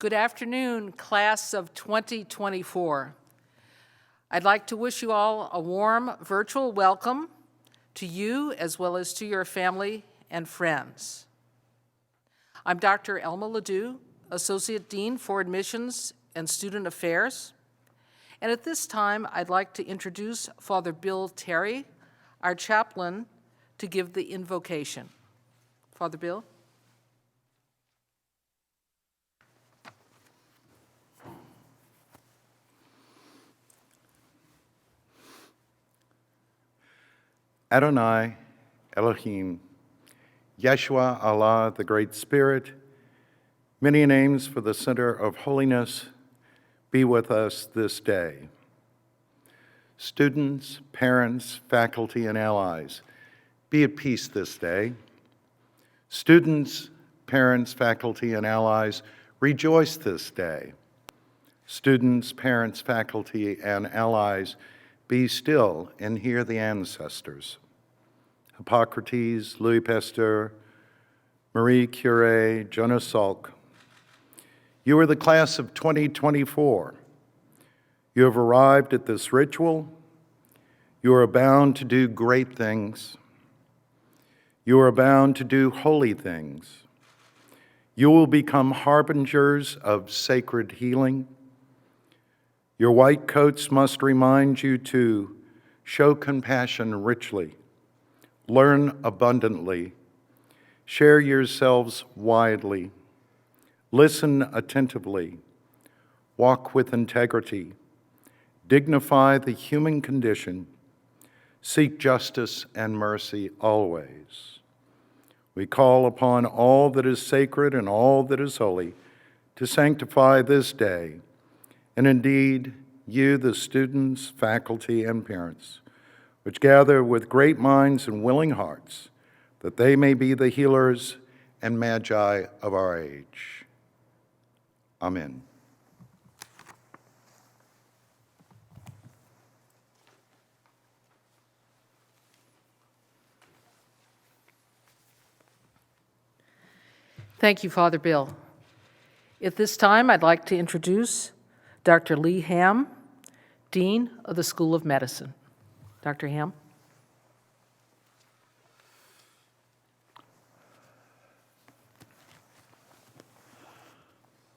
Good afternoon, class of 2024. I'd like to wish you all a warm virtual welcome to you as well as to your family and friends. I'm Dr. Elma Ledoux, Associate Dean for Admissions and Student Affairs. And at this time, I'd like to introduce Father Bill Terry, our chaplain, to give the invocation. Father Bill. Adonai, Elohim, Yeshua, Allah, the Great Spirit, many names for the center of holiness, be with us this day. Students, parents, faculty, and allies, be at peace this day. Students, parents, faculty, and allies, rejoice this day. Students, parents, faculty, and allies, be still and hear the ancestors. Hippocrates, Louis Pasteur, Marie Curie, Jonas Salk. You are the class of 2024. You have arrived at this ritual. You are bound to do great things. You are bound to do holy things. You will become harbingers of sacred healing. Your white coats must remind you to show compassion richly, learn abundantly, share yourselves widely, listen attentively, walk with integrity, dignify the human condition, seek justice and mercy always. We call upon all that is sacred and all that is holy to sanctify this day, and indeed, you, the students, faculty, and parents, which gather with great minds and willing hearts, that they may be the healers and magi of our age. Amen. Thank you, Father Bill. At this time, I'd like to introduce Dr. Lee Ham, Dean of the School of Medicine. Dr. Ham.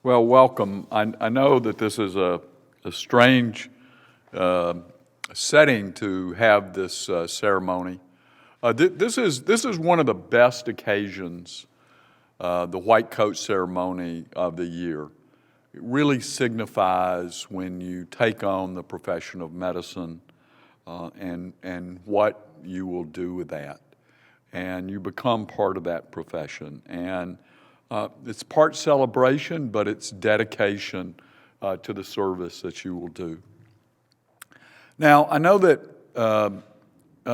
Well, welcome. I know that this is a strange setting to have this ceremony. This is one of the best occasions, the white coat ceremony of the year. It really signifies when you take on the profession of medicine and what you will do with that. And you become part of that profession. And it's part celebration, but it's dedication to the service that you will do. Now, I know that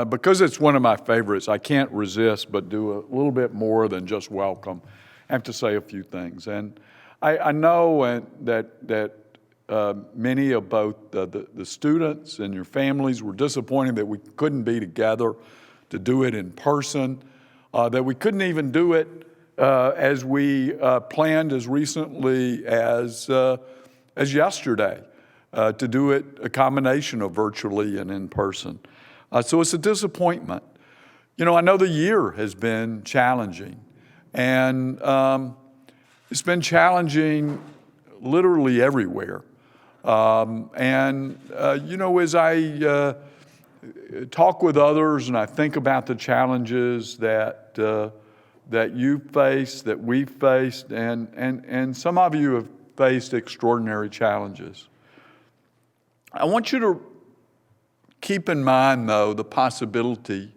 because it's one of my favorites, I can't resist but do a little bit more than just welcome. I have to say a few things. And I know that many of both the students and your families were disappointed that we couldn't be together to do it in person, that we couldn't even do it as we planned as recently as yesterday, to do it a combination of virtually and in person. So it's a disappointment. You know, I know the year has been challenging, and it's been challenging literally everywhere. You know, as I talk with others and I think about the challenges that you face, that we've faced, and some of you have faced extraordinary challenges. I want you to keep in mind, though, the possibility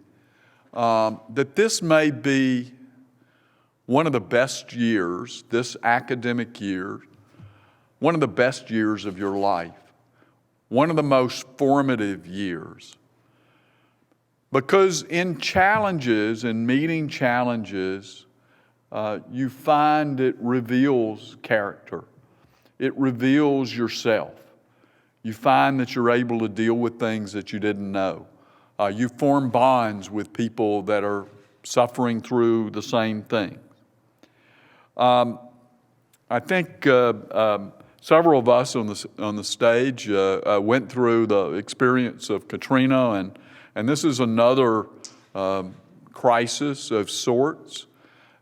that this may be one of the best years, this academic year, one of the best years of your life, one of the most formative years. Because in challenges, in meeting challenges, you find it reveals character. It reveals yourself. You find that you're able to deal with things that you didn't know. You form bonds with people that are suffering through the same thing. I think several of us on the stage went through the experience of Katrina, and this is another crisis of sorts,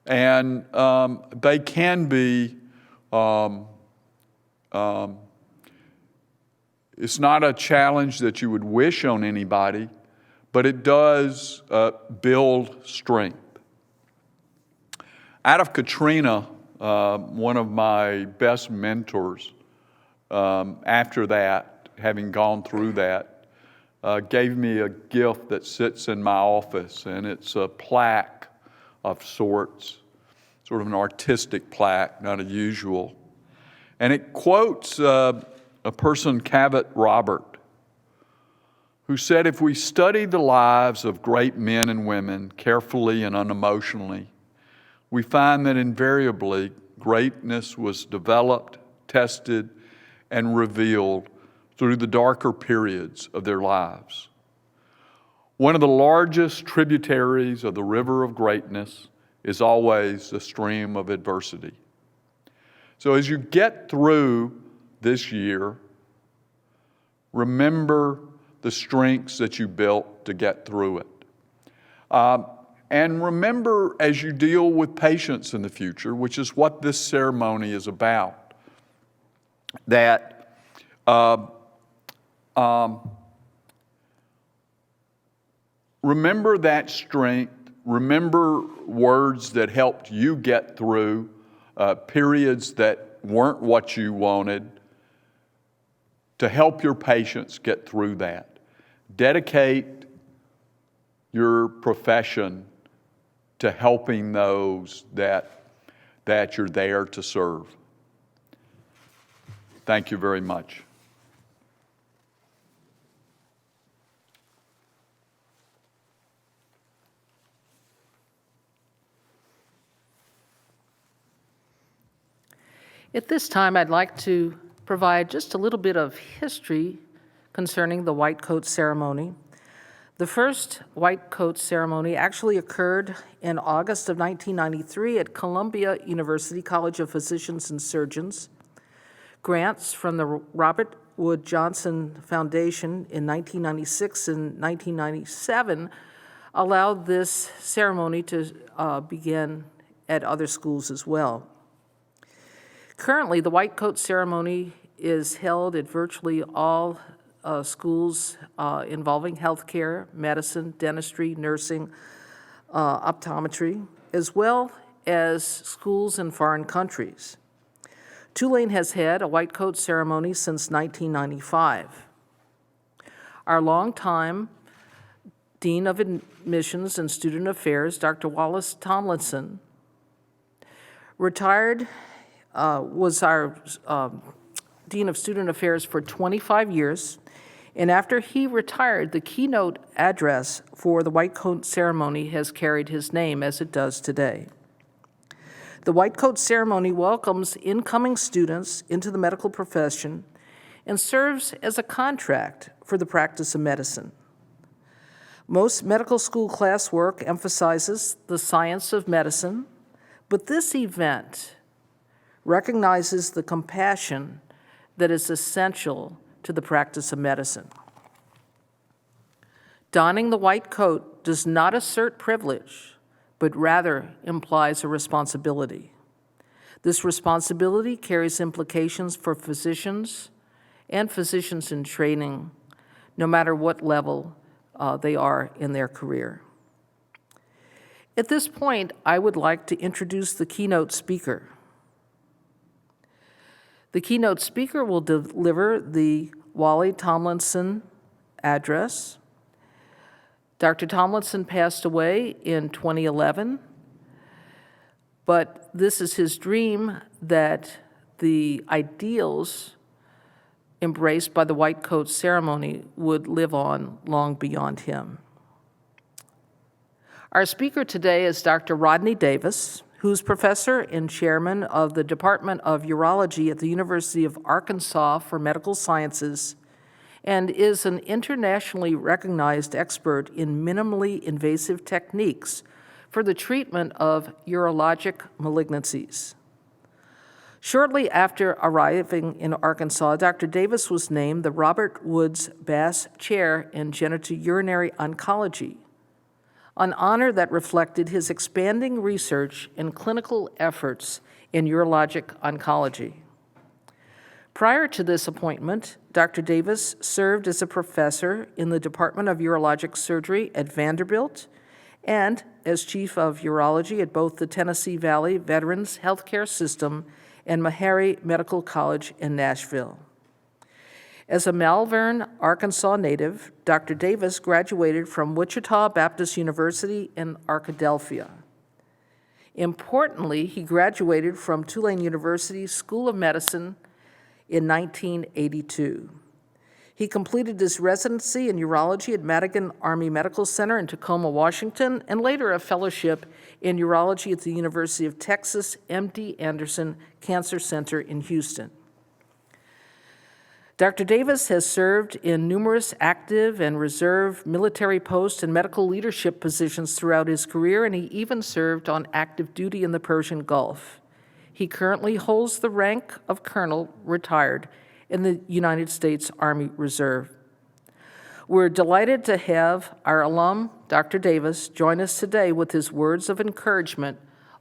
and they can be. It's not a challenge that you would wish on anybody, but it does build strength. Out of Katrina, one of my best mentors, after that, having gone through that, gave me a gift that sits in my office, and it's a plaque of sorts, sort of an artistic plaque, not a usual. And it quotes a person, Cavett Robert, who said, "If we study the lives of great men and women carefully and unemotionally, we find that invariably greatness was developed, tested, and revealed through the darker periods of their lives. One of the largest tributaries of the river of greatness is always the stream of adversity." So as you get through this year, remember the strengths that you built to get through it. And remember, as you deal with patience in the future, which is what this ceremony is about, that remember that strength, remember words that helped you get through periods that weren't what you wanted, to help your patients get through that. Dedicate your profession to helping those that you're there to serve. Thank you very much. At this time, I'd like to provide just a little bit of history concerning the white coat ceremony. The first white coat ceremony actually occurred in August of 1993 at Columbia University College of Physicians and Surgeons. Grants from the Robert Wood Johnson Foundation in 1996 and 1997 allowed this ceremony to begin at other schools as well. Currently, the white coat ceremony is held at virtually all schools involving healthcare, medicine, dentistry, nursing, optometry, as well as schools in foreign countries. Tulane has had a white coat ceremony since 1995. Our longtime Dean of Admissions and Student Affairs, Dr. Wallace Tomlinson, retired, was our Dean of Student Affairs for 25 years, and after he retired, the keynote address for the white coat ceremony has carried his name as it does today. The white coat ceremony welcomes incoming students into the medical profession and serves as a contract for the practice of medicine. Most medical school classwork emphasizes the science of medicine, but this event recognizes the compassion that is essential to the practice of medicine. Donning the white coat does not assert privilege, but rather implies a responsibility. This responsibility carries implications for physicians and physicians in training, no matter what level they are in their career. At this point, I would like to introduce the keynote speaker. The keynote speaker will deliver the Wally Tomlinson address. Dr. Tomlinson passed away in 2011, but this is his dream that the ideals embraced by the white coat ceremony would live on long beyond him. Our speaker today is Dr. Rodney Davis, who's professor and chairman of the Department of Urology at the University of Arkansas for Medical Sciences, and is an internationally recognized expert in minimally invasive techniques for the treatment of urologic malignancies. Shortly after arriving in Arkansas, Dr. Davis was named the Robert Woods Bass Chair in Genitourinary Oncology, an honor that reflected his expanding research and clinical efforts in urologic oncology. Prior to this appointment, Dr. Davis served as a professor in the Department of Urologic Surgery at Vanderbilt and as chief of urology at both the Tennessee Valley Veterans Healthcare System and Meharry Medical College in Nashville. As a Malvern, Arkansas native, Dr. Davis graduated from Wichita Baptist University in Arkadelphia. Importantly, he graduated from Tulane University School of Medicine in 1982. He completed his residency in urology at Madigan Army Medical Center in Tacoma, Washington, and later a fellowship in urology at the University of Texas MD Anderson Cancer Center in Houston. Dr. Davis has served in numerous active and reserve military posts and medical leadership positions throughout his career, and he even served on active duty in the Persian Gulf. He currently holds the rank of colonel, retired, in the United States Army Reserve. We're delighted to have our alum, Dr. Davis, join us today with his words of encouragement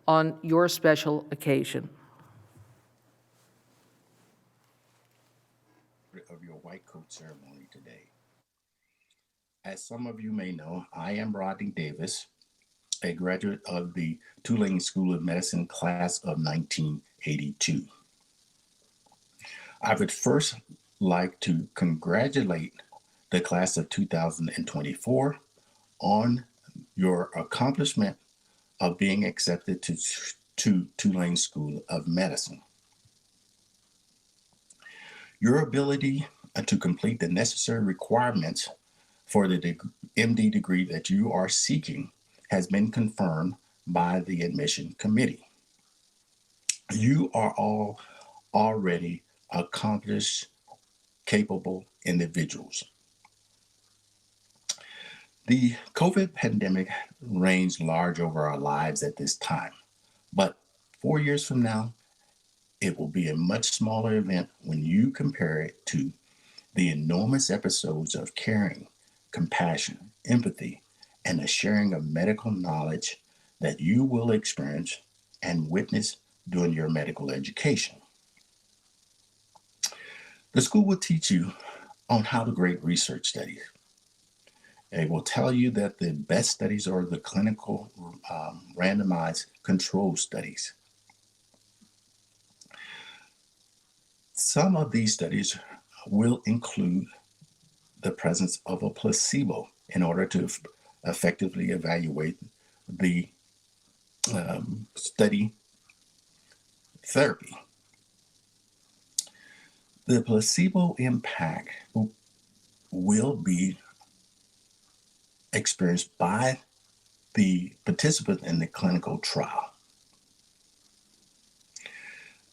on your special occasion. Of your white coat ceremony today. As some of you may know, I am Rodney Davis, a graduate of the Tulane School of Medicine class of 1982. I would first like to congratulate the class of 2024 on your accomplishment of being accepted to Tulane School of Medicine. Your ability to complete the necessary requirements for the MD degree that you are seeking has been confirmed by the admission committee. You are all already accomplished, capable individuals. The COVID pandemic reigns large over our lives at this time, but 4 years from now, it will be a much smaller event when you compare it to the enormous episodes of caring, compassion, empathy, and the sharing of medical knowledge that you will experience and witness during your medical education. The school will teach you on how to grade research studies. It will tell you that the best studies are the clinical randomized control studies. Some of these studies will include the presence of a placebo in order to effectively evaluate the study therapy. The placebo impact will be experienced by the participant in the clinical trial.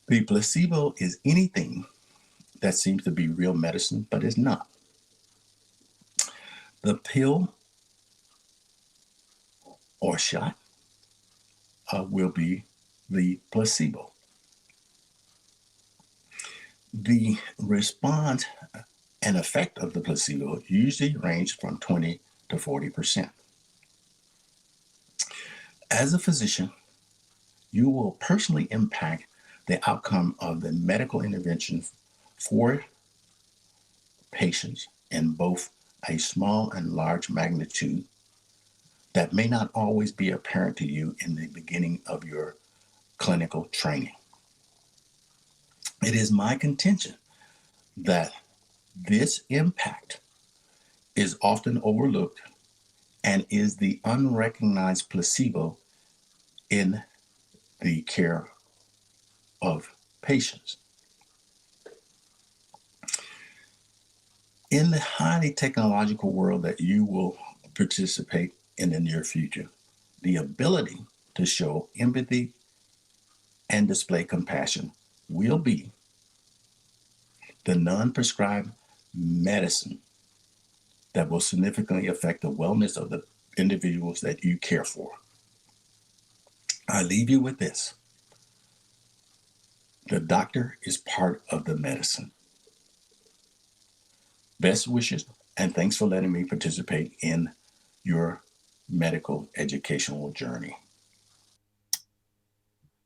The placebo is anything that seems to be real medicine, but is not. The pill or shot will be the placebo. The response and effect of the placebo usually range from 20 to 40%. As a physician, you will personally impact the outcome of the medical intervention for patients in both a small and large magnitude that may not always be apparent to you in the beginning of your clinical training. It is my contention that this impact is often overlooked and is the unrecognized placebo in the care of patients. In the highly technological world that you will participate in the near future, the ability to show empathy and display compassion will be the non-prescribed medicine that will significantly affect the wellness of the individuals that you care for. I leave you with this. The doctor is part of the medicine. Best wishes, and thanks for letting me participate in your medical educational journey.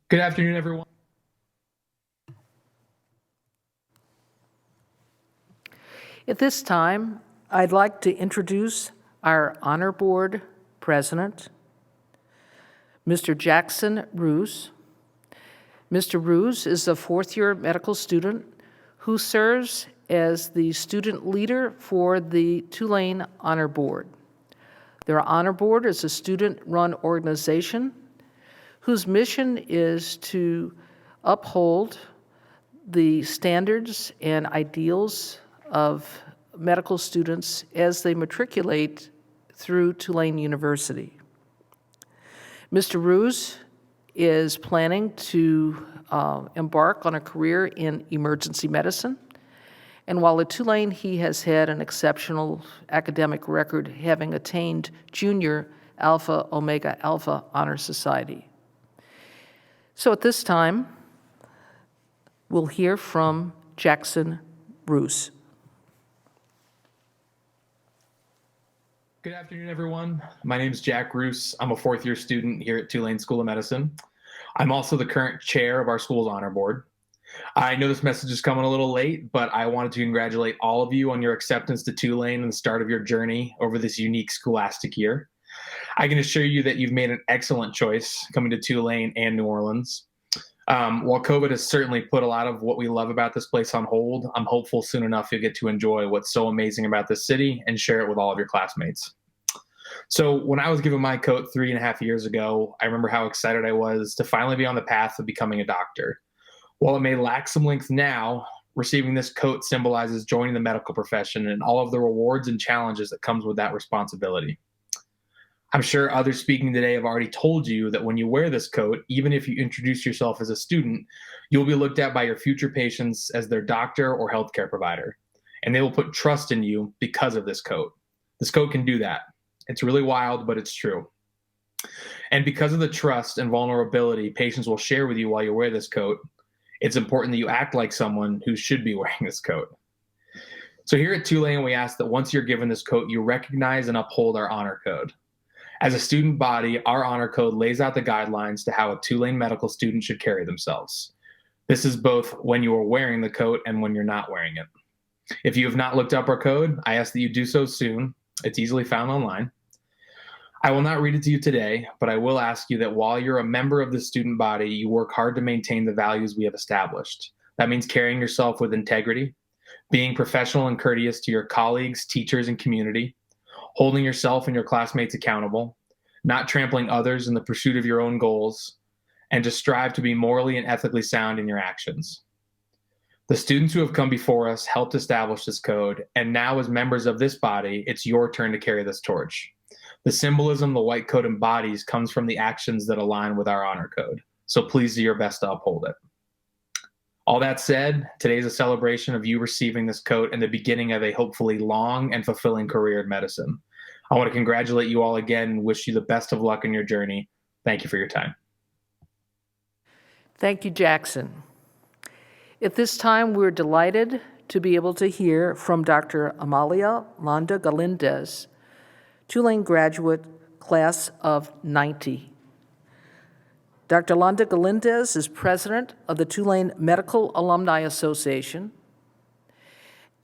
Good afternoon, everyone. At this time, I'd like to introduce our Honor Board President, Mr. Jackson Roose. Mr. Roose is a fourth-year medical student who serves as the student leader for the Tulane Honor Board. Their Honor Board is a student-run organization whose mission is to uphold the standards and ideals of medical students as they matriculate through Tulane University. Mr. Roose is planning to embark on a career in emergency medicine. And while at Tulane, he has had an exceptional academic record, having attained Junior Alpha Omega Alpha Honor Society. So at this time, we'll hear from Jackson Roose. Good afternoon, everyone. My name is Jack Roose. I'm a fourth-year student here at Tulane School of Medicine. I'm also the current chair of our school's honor board. I know this message is coming a little late, but I wanted to congratulate all of you on your acceptance to Tulane and the start of your journey over this unique scholastic year. I can assure you that you've made an excellent choice coming to Tulane and New Orleans. While COVID has certainly put a lot of what we love about this place on hold, I'm hopeful soon enough you'll get to enjoy what's so amazing about this city and share it with all of your classmates. So when I was given my coat 3.5 years ago, I remember how excited I was to finally be on the path of becoming a doctor. While it may lack some length now, receiving this coat symbolizes joining the medical profession and all of the rewards and challenges that comes with that responsibility. I'm sure others speaking today have already told you that when you wear this coat, even if you introduce yourself as a student, you'll be looked at by your future patients as their doctor or healthcare provider, and they will put trust in you because of this coat. This coat can do that. It's really wild, but it's true. And because of the trust and vulnerability patients will share with you while you wear this coat, it's important that you act like someone who should be wearing this coat. So here at Tulane, we ask that once you're given this coat, you recognize and uphold our honor code. As a student body, our honor code lays out the guidelines to how a Tulane medical student should carry themselves. This is both when you are wearing the coat and when you're not wearing it. If you have not looked up our code, I ask that you do so soon. It's easily found online. I will not read it to you today, but I will ask you that while you're a member of the student body, you work hard to maintain the values we have established. That means carrying yourself with integrity, being professional and courteous to your colleagues, teachers, and community, holding yourself and your classmates accountable, not trampling others in the pursuit of your own goals, and to strive to be morally and ethically sound in your actions. The students who have come before us helped establish this code, and now as members of this body, it's your turn to carry this torch. The symbolism the white coat embodies comes from the actions that align with our honor code, so please do your best to uphold it. All that said, today is a celebration of you receiving this coat and the beginning of a hopefully long and fulfilling career in medicine. I want to congratulate you all again and wish you the best of luck in your journey. Thank you for your time. Thank you, Jackson. At this time, we're delighted to be able to hear from Dr. Amalia Landa Galendez, Tulane graduate, class of 90. Dr. Landa Galendez is president of the Tulane Medical Alumni Association,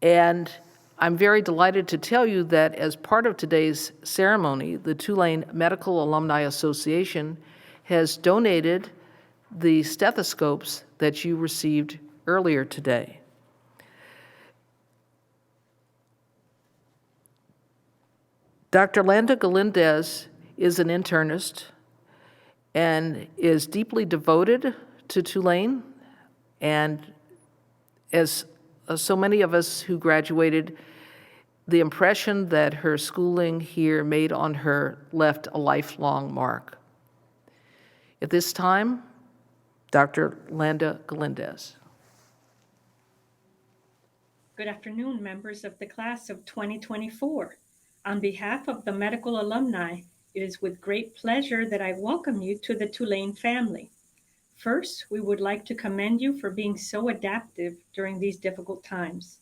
and I'm very delighted to tell you that as part of today's ceremony, the Tulane Medical Alumni Association has donated the stethoscopes that you received earlier today. Dr. Landa Galendez is an internist and is deeply devoted to Tulane, and as so many of us who graduated, the impression that her schooling here made on her left a lifelong mark. At this time, Dr. Landa Galendez. Good afternoon, members of the class of 2024. On behalf of the medical alumni, it is with great pleasure that I welcome you to the Tulane family. First, we would like to commend you for being so adaptive during these difficult times.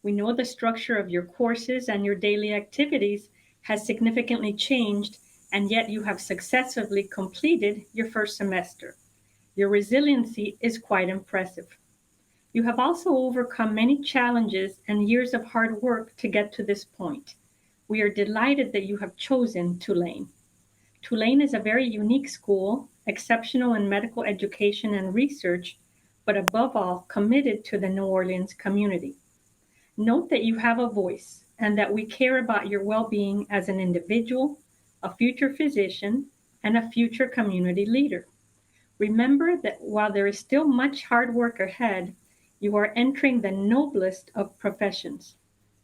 We know the structure of your courses and your daily activities has significantly changed, and yet you have successfully completed your first semester. Your resiliency is quite impressive. You have also overcome many challenges and years of hard work to get to this point. We are delighted that you have chosen Tulane. Tulane is a very unique school, exceptional in medical education and research, but above all, committed to the New Orleans community. Note that you have a voice and that we care about your well-being as an individual, a future physician, and a future community leader. Remember that while there is still much hard work ahead, you are entering the noblest of professions.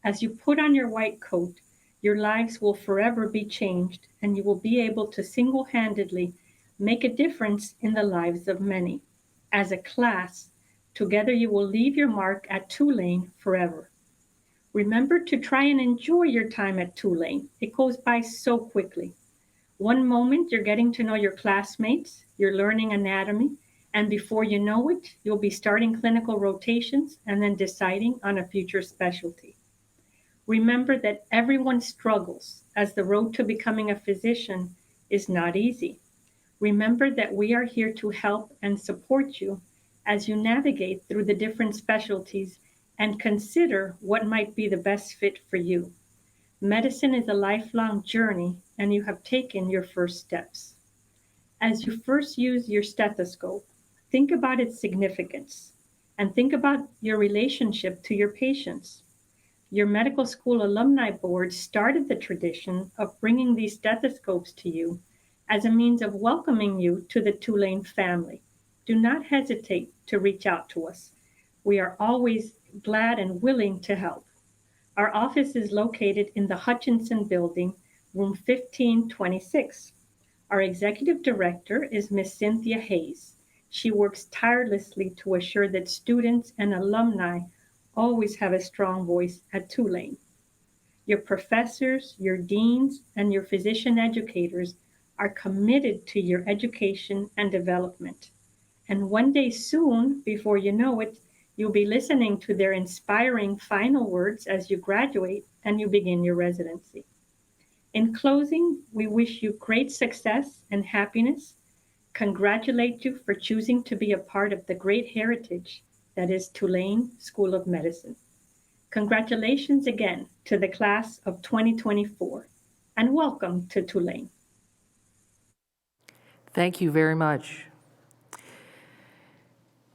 As you put on your white coat, your lives will forever be changed, and you will be able to single-handedly make a difference in the lives of many. As a class, together you will leave your mark at Tulane forever. Remember to try and enjoy your time at Tulane. It goes by so quickly. One moment you're getting to know your classmates, you're learning anatomy, and before you know it, you'll be starting clinical rotations and then deciding on a future specialty. Remember that everyone struggles, as the road to becoming a physician is not easy. Remember that we are here to help and support you as you navigate through the different specialties and consider what might be the best fit for you. Medicine is a lifelong journey, and you have taken your first steps. As you first use your stethoscope, think about its significance and think about your relationship to your patients. Your medical school alumni board started the tradition of bringing these stethoscopes to you as a means of welcoming you to the Tulane family. Do not hesitate to reach out to us. We are always glad and willing to help. Our office is located in the Hutchinson Building, room 1526. Our executive director is Ms. Cynthia Hayes. She works tirelessly to assure that students and alumni always have a strong voice at Tulane. Your professors, your deans, and your physician educators are committed to your education and development. And one day soon, before you know it, you'll be listening to their inspiring final words as you graduate and you begin your residency. In closing, we wish you great success and happiness, congratulate you for choosing to be a part of the great heritage that is Tulane School of Medicine. Congratulations again to the class of 2024, and welcome to Tulane. Thank you very much.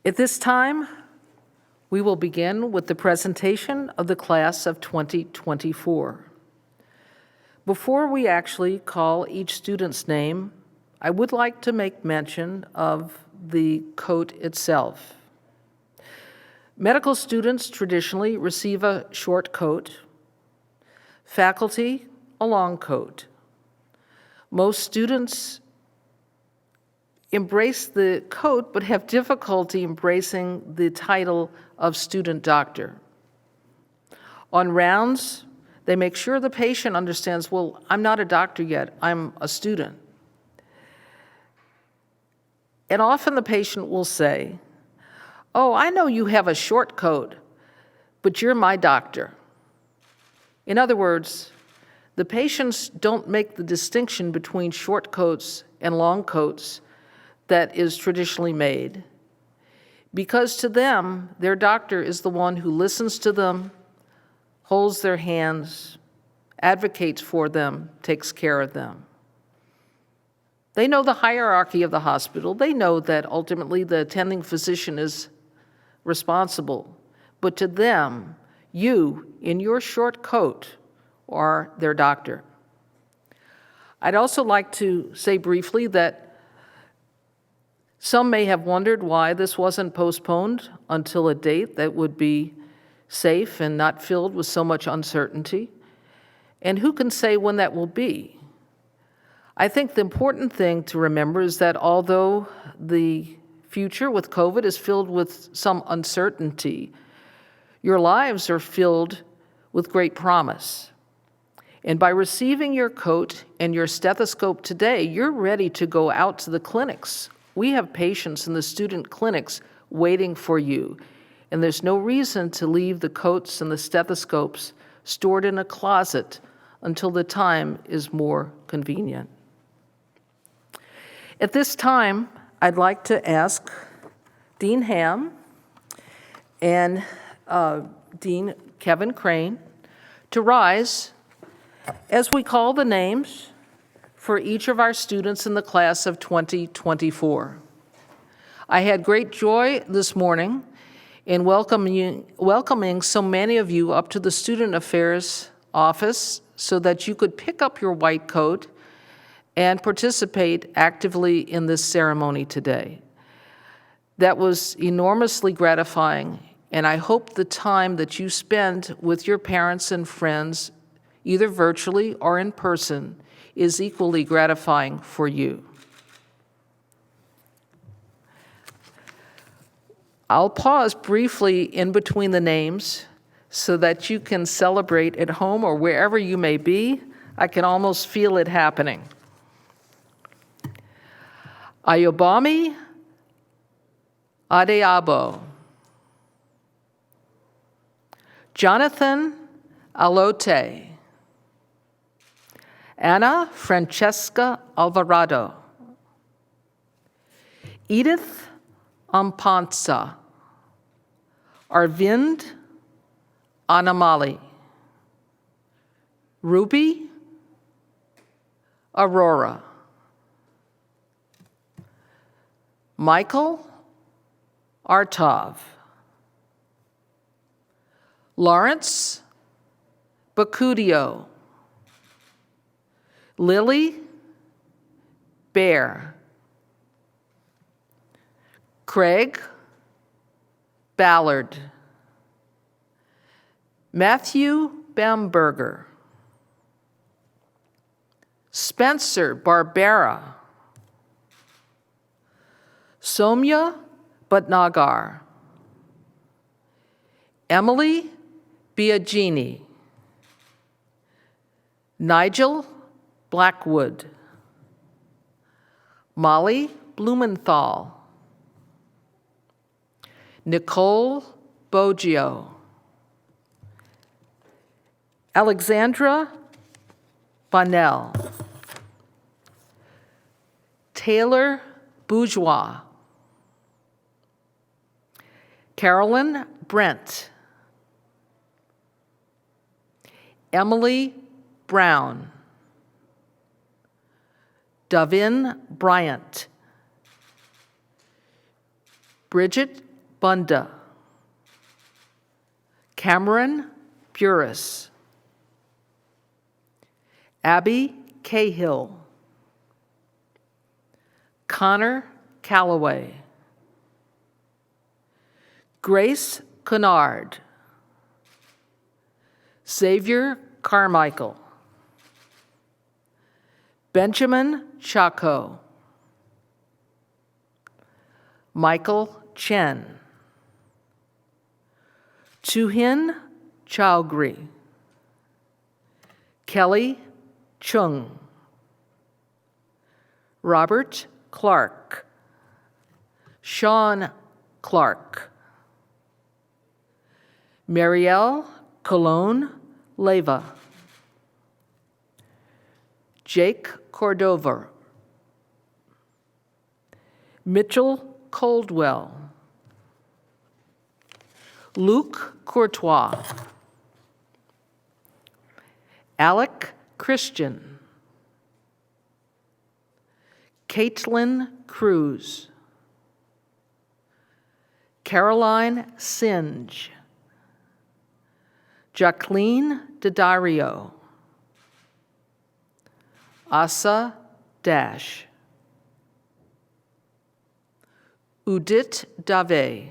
At this time, we will begin with the presentation of the class of 2024. Before we actually call each student's name, I would like to make mention of the coat itself. Medical students traditionally receive a short coat, faculty a long coat. Most students embrace the coat but have difficulty embracing the title of student doctor. On rounds, they make sure the patient understands, well, I'm not a doctor yet, I'm a student. And often the patient will say, oh, I know you have a short coat, but you're my doctor. In other words, the patients don't make the distinction between short coats and long coats that is traditionally made, because to them, their doctor is the one who listens to them, holds their hands, advocates for them, takes care of them. They know the hierarchy of the hospital. They know that ultimately the attending physician is responsible. But to them, you, in your short coat, are their doctor. I'd also like to say briefly that some may have wondered why this wasn't postponed until a date that would be safe and not filled with so much uncertainty. And who can say when that will be? I think the important thing to remember is that although the future with COVID is filled with some uncertainty, your lives are filled with great promise. And by receiving your coat and your stethoscope today, you're ready to go out to the clinics We have patients in the student clinics waiting for you, and there's no reason to leave the coats and the stethoscopes stored in a closet until the time is more convenient. At this time, I'd like to ask Dean Ham and Dean Kevin Crane to rise as we call the names for each of our students in the class of 2024. I had great joy this morning in welcoming so many of you up to the Student Affairs office so that you could pick up your white coat and participate actively in this ceremony today. That was enormously gratifying, and I hope the time that you spend with your parents and friends, either virtually or in person, is equally gratifying for you. I'll pause briefly in between the names so that you can celebrate at home or wherever you may be. I can almost feel it happening. Ayobami Adeabo. Jonathan Alote. Anna Francesca Alvarado. Edith Ampansa. Arvind Anamali. Ruby Aurora. Michael Artov. Lawrence Bacudio. Lily Bear. Craig Ballard. Matthew Bamberger. Spencer Barbera. Somya Bhatnagar. Emily Biagini. Nigel Blackwood. Molly Blumenthal. Nicole Boggio. Alexandra Bonnell. Taylor Bourgeois. Carolyn Brent. Emily Brown. Davin Bryant. Bridget Bunda. Cameron Burris. Abby Cahill. Connor Calloway. Grace Kennard. Xavier Carmichael. Benjamin Chaco. Michael Chen. Chuhin Chowgri. Kelly Chung. Robert Clark. Sean Clark. Marielle Colon Leva. Jake Cordova. Mitchell Coldwell. Luke Courtois. Alec Christian. Caitlin Cruz. Caroline Singe. Jacqueline Daddario. Asa Dash. Udit Dave.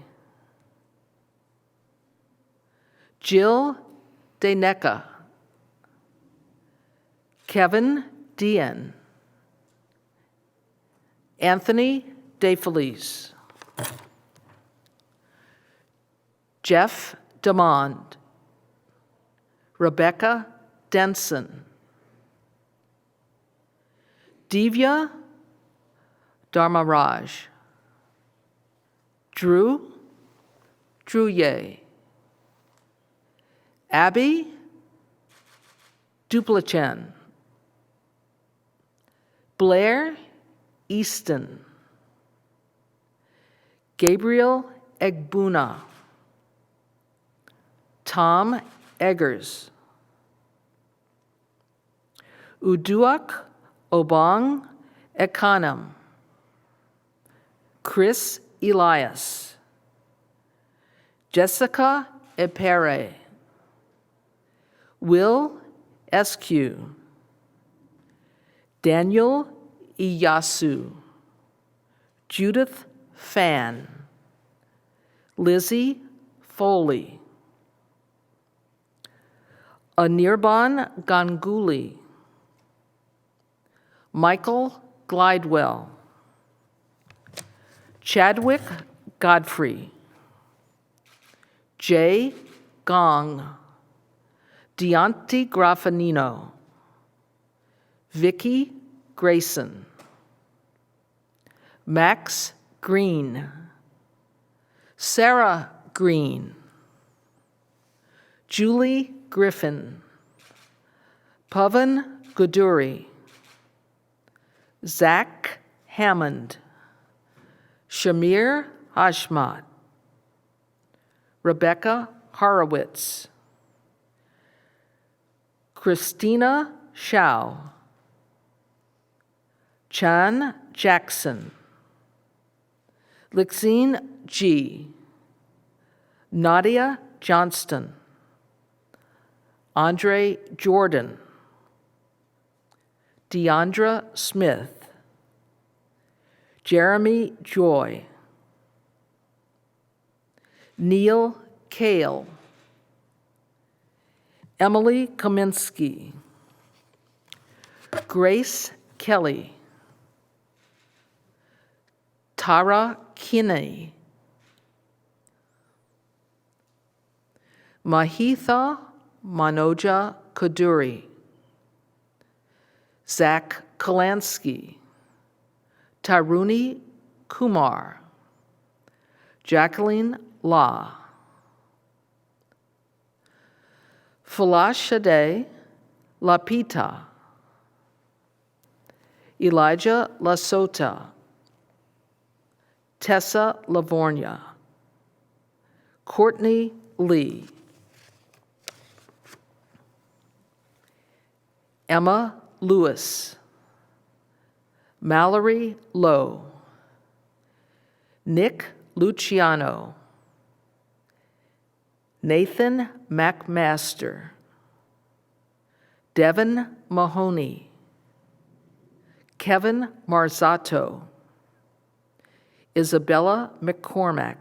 Jill Deneka. Kevin Dien. Anthony DeFelice. Jeff DeMond. Rebecca Denson. Divya Dharmaraj. Drew Druye, Abby Duplachen, Blair Easton, Gabriel Egbuna, Tom Eggers, Uduak Obong Ekanam, Chris Elias, Jessica Epere, Will Eskew, Daniel Iyasu, Judith Fan, Lizzie Foley, Anirban Ganguly, Michael Glidewell, Chadwick Godfrey, Jay Gong, Deonte Graffanino, Vicky Grayson, Max Green, Sarah Green, Julie Griffin, Pavan Guduri, Zach Hammond, Shamir Hashmat, Rebecca Horowitz, Christina Shao, Chan Jackson, Lixine G, Nadia Johnston, Andre Jordan, Deandra Smith, Jeremy Joy, Neil Kale, Emily Kaminsky, Grace Kelly, Tara Kinney, Mahitha Manoja Kaduri, Zach Kalansky, Taruni Kumar, Jacqueline La, Falashade Lapita, Elijah Lasota, Tessa Lavornia, Courtney Lee, Emma Lewis, Mallory Lowe, Nick Luciano, Nathan McMaster, Devin Mahoney, Kevin Marzato, Isabella McCormack,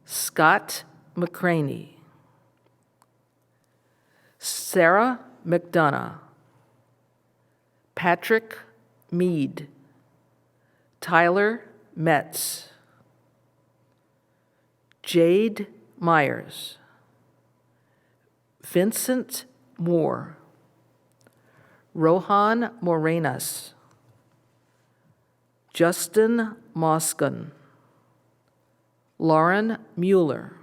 Scott McCraney, Sarah McDonough, Patrick Mead, Tyler Metz, Jade Myers, Vincent Moore, Rohan Morenas, Justin Moskin, Lauren Mueller,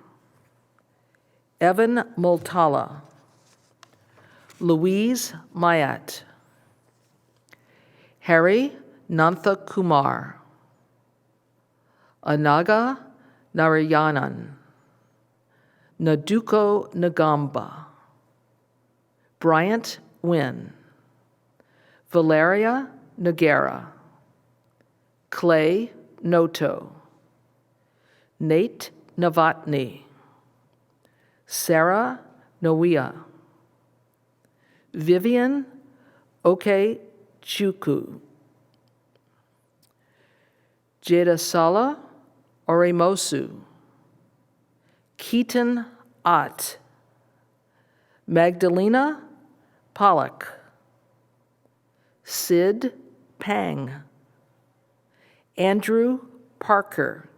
Evan Multala, Louise Mayat, Harry Nantha Kumar, Anaga Narayanan, Naduko Nagamba, Bryant Wynn, Valeria Nagara, Clay Noto, Nate Novotny, Sarah Noia, Vivian Okechukwu, Jedasala Orimosu, Keaton Ott, Magdalena Pollock, Sid Pang, Andrew Parker,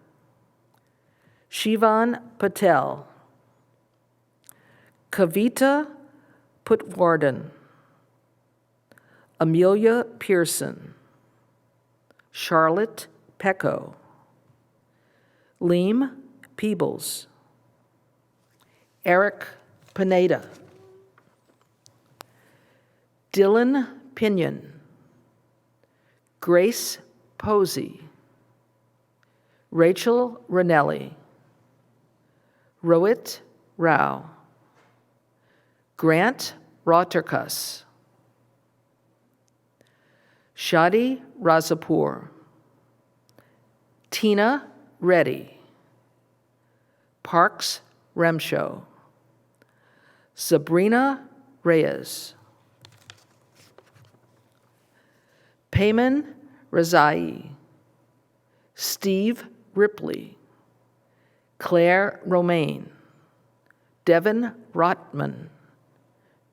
Shivan Patel, Kavita Putwarden, Amelia Pearson, Charlotte Pecco, Liam Peebles, Eric Pineda, Dylan Pinion, Grace Posey, Rachel Ranelli, Rohit Rao, Grant Rotterkus, Shadi Razapur, Tina Reddy, Parks Remshow, Sabrina Reyes, Payman Razai, Steve Ripley, Claire Romaine, Devin Rotman,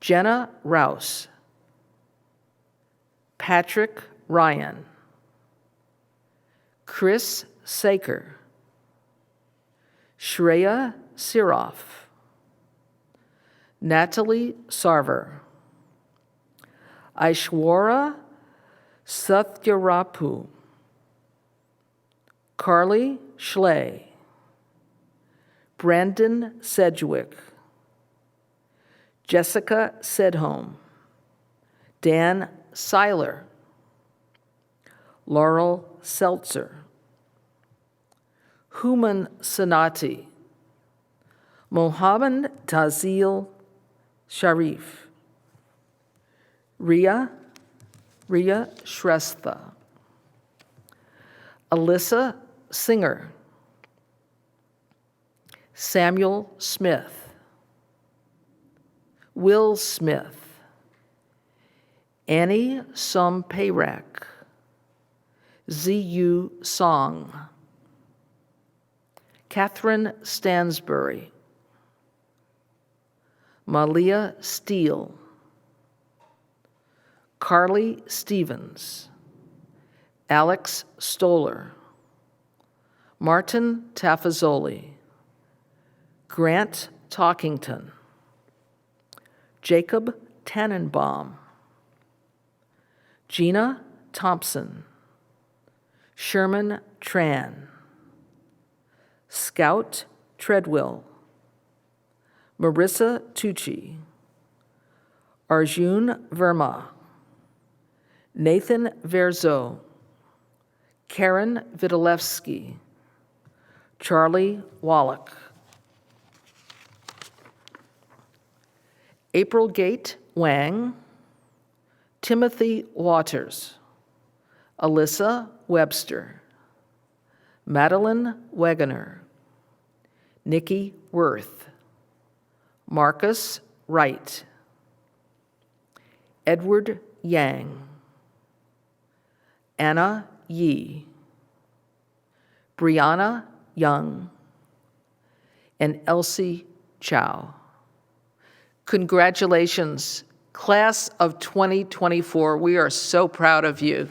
Jenna Rouse, Patrick Ryan, Chris Saker, Shreya Siroff, Natalie Sarver, Aishwara Satyarapu, Carly Schley, Brandon Sedgwick, Jessica Sedholm, Dan Seiler, Laurel Seltzer, Human Sanati, Mohammed Tazil Sharif, Ria Shrestha, Alyssa Singer, Samuel Smith, Will Smith, Annie Sompayrak, Z.U. Song, Catherine Stansbury, Malia Steele, Carly Stevens, Alex Stoller, Martin Tafazoli, Grant Talkington, Jacob Tannenbaum, Gina Thompson, Sherman Tran, Scout Treadwell, Marissa Tucci, Arjun Verma, Nathan Verzo, Karen Vitalevsky, Charlie Wallach, April Gate Wang, Timothy Waters, Alyssa Webster, Madeline Wegener, Nikki Worth, Marcus Wright, Edward Yang, Anna Yee, Brianna Young, and Elsie Chow. Congratulations, class of 2024. We are so proud of you.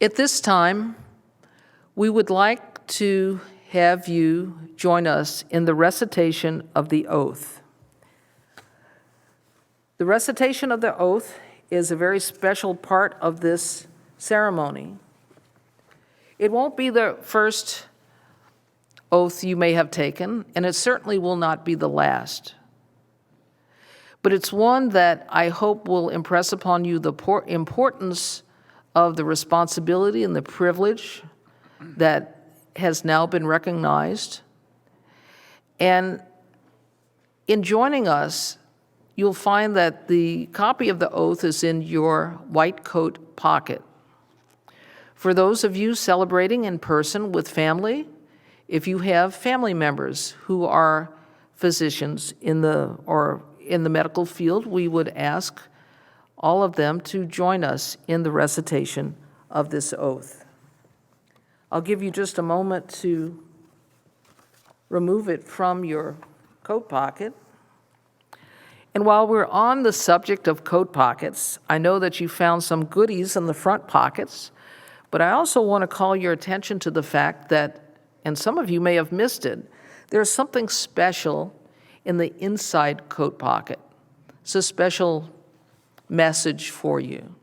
At this time, we would like to have you join us in the recitation of the oath. The recitation of the oath is a very special part of this ceremony. It won't be the first oath you may have taken, and it certainly will not be the last. But it's one that I hope will impress upon you the importance of the responsibility and the privilege that has now been recognized. And in joining us, you'll find that the copy of the oath is in your white coat pocket. For those of you celebrating in person with family, if you have family members who are physicians in the medical field, we would ask all of them to join us in the recitation of this oath. I'll give you just a moment to remove it from your coat pocket. And while we're on the subject of coat pockets, I know that you found some goodies in the front pockets, but I also want to call your attention to the fact that, and some of you may have missed it, there's something special in the inside coat pocket. It's a special message for you.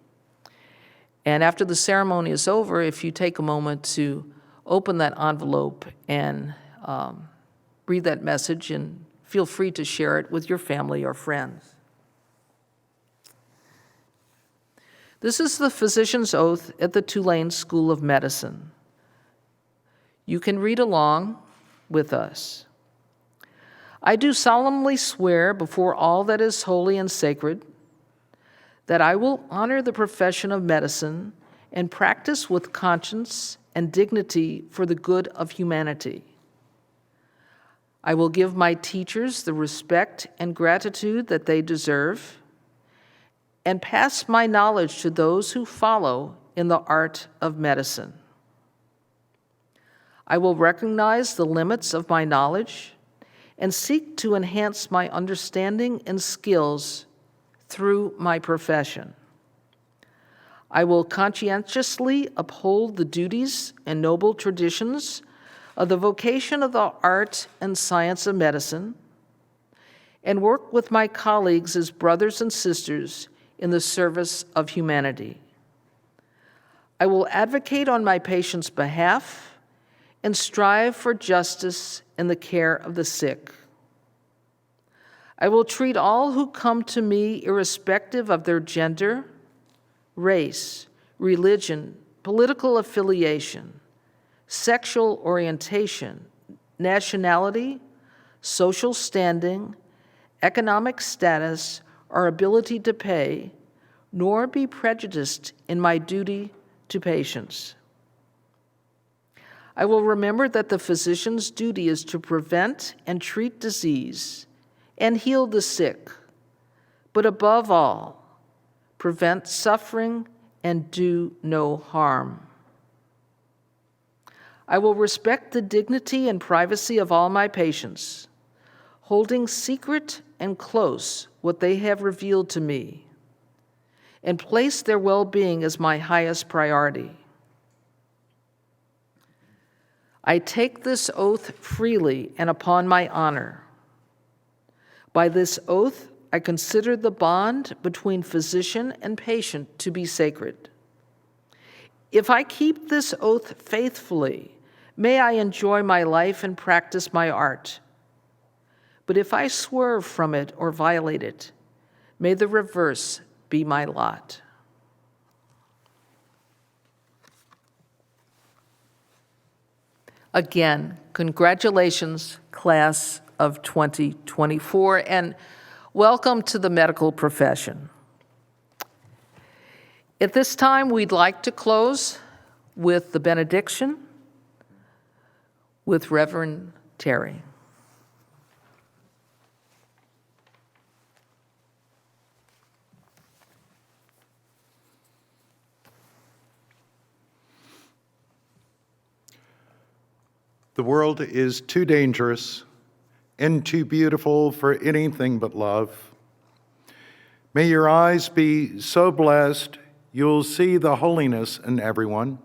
And after the ceremony is over, if you take a moment to open that envelope and read that message, and feel free to share it with your family or friends. This is the physician's oath at the Tulane School of Medicine. You can read along with us. I do solemnly swear before all that is holy and sacred that I will honor the profession of medicine and practice with conscience and dignity for the good of humanity. I will give my teachers the respect and gratitude that they deserve, and pass my knowledge to those who follow in the art of medicine. I will recognize the limits of my knowledge and seek to enhance my understanding and skills through my profession. I will conscientiously uphold the duties and noble traditions of the vocation of the art and science of medicine, and work with my colleagues as brothers and sisters in the service of humanity. I will advocate on my patients' behalf and strive for justice in the care of the sick. I will treat all who come to me irrespective of their gender, race, religion, political affiliation, sexual orientation, nationality, social standing, economic status, or ability to pay, nor be prejudiced in my duty to patients. I will remember that the physician's duty is to prevent and treat disease and heal the sick, but above all, prevent suffering and do no harm. I will respect the dignity and privacy of all my patients, holding secret and close what they have revealed to me, and place their well-being as my highest priority. I take this oath freely and upon my honor. By this oath, I consider the bond between physician and patient to be sacred. If I keep this oath faithfully, may I enjoy my life and practice my art. But if I swerve from it or violate it, may the reverse be my lot. Again, congratulations, class of 2024, and welcome to the medical profession. At this time, we'd like to close with the benediction with Reverend Terry. The world is too dangerous and too beautiful for anything but love. May your eyes be so blessed you'll see the holiness in everyone.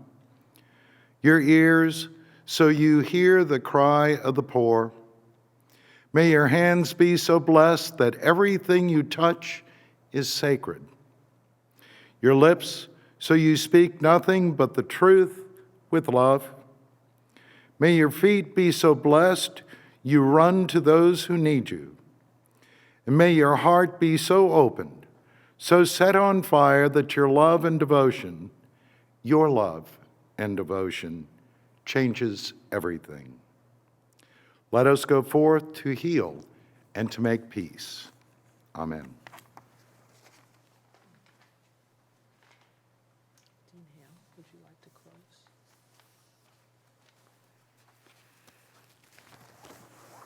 Your ears so you hear the cry of the poor. May your hands be so blessed that everything you touch is sacred. Your lips so you speak nothing but the truth with love. May your feet be so blessed you run to those who need you. And may your heart be so opened, so set on fire that your love and devotion changes everything. Let us go forth to heal and to make peace. Amen. Would you like to close?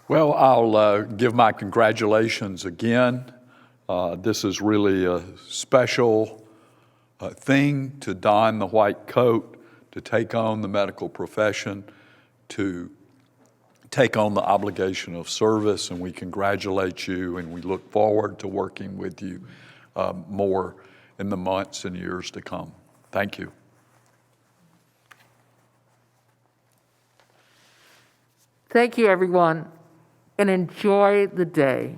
Well, I'll give my congratulations again. This is really a special thing to don the white coat, to take on the medical profession, to take on the obligation of service, and we congratulate you, and we look forward to working with you more in the months and years to come. Thank you. Thank you, everyone. and enjoy the day.